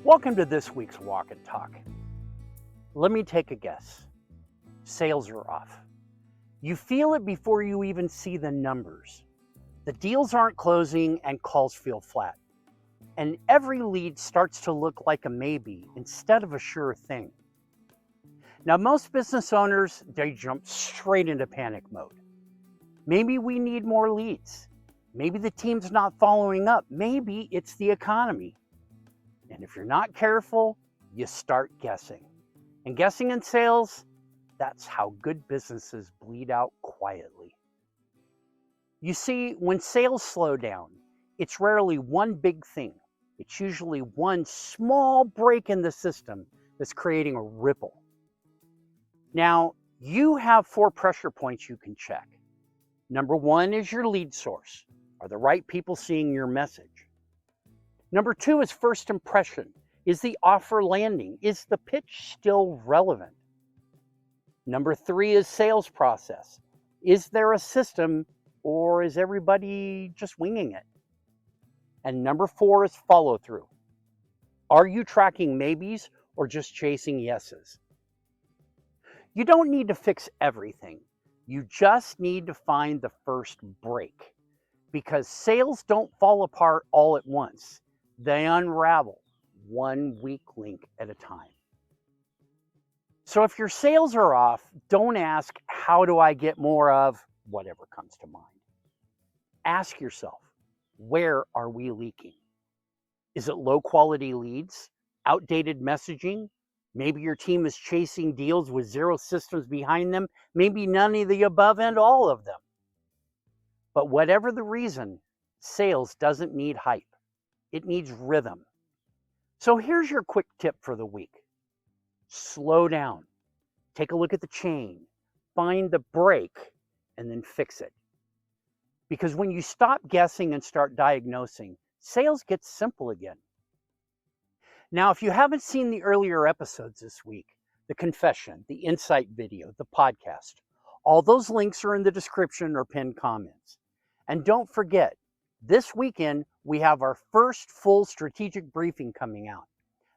Welcome to this week's Walk and Talk. Let me take a guess. Sales are off. You feel it before you even see the numbers. The deals aren't closing and calls feel flat. And every lead starts to look like a maybe instead of a sure thing. Now, most business owners, they jump straight into panic mode. Maybe we need more leads. Maybe the team's not following up. Maybe it's the economy. And if you're not careful, you start guessing. And guessing in sales, that's how good businesses bleed out quietly. You see, when sales slow down, it's rarely one big thing. It's usually one small break in the system that's creating a ripple. Now, you have 4 pressure points you can check. Number 1 is your lead source. Are the right people seeing your message? Number 2 is first impression. Is the offer landing? Is the pitch still relevant? Number 3 is sales process. Is there a system or is everybody just winging it? And number 4 is follow through. Are you tracking maybes or just chasing yeses? You don't need to fix everything. You just need to find the first break, because sales don't fall apart all at once. They unravel one weak link at a time. So if your sales are off, don't ask, how do I get more of whatever comes to mind? Ask yourself, where are we leaking? Is it low quality leads? Outdated messaging? Maybe your team is chasing deals with 0 systems behind them. Maybe none of the above and all of them. But whatever the reason, sales doesn't need hype. It needs rhythm. So here's your quick tip for the week. Slow down. Take a look at the chain. Find the break and then fix it. Because when you stop guessing and start diagnosing, sales get simple again. Now, if you haven't seen the earlier episodes this week, the confession, the insight video, the podcast, all those links are in the description or pinned comments. And don't forget, this weekend, we have our first full strategic briefing coming out.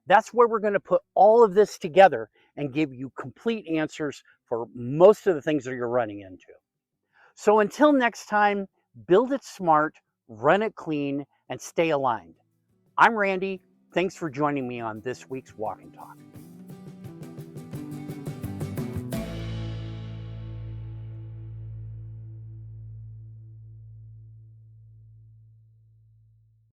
That's where we're going to put all of this together and give you complete answers for most of the things that you're running into. So until next time, build it smart, run it clean, and stay aligned. I'm Randy. Thanks for joining me on this week's Walk and Talk.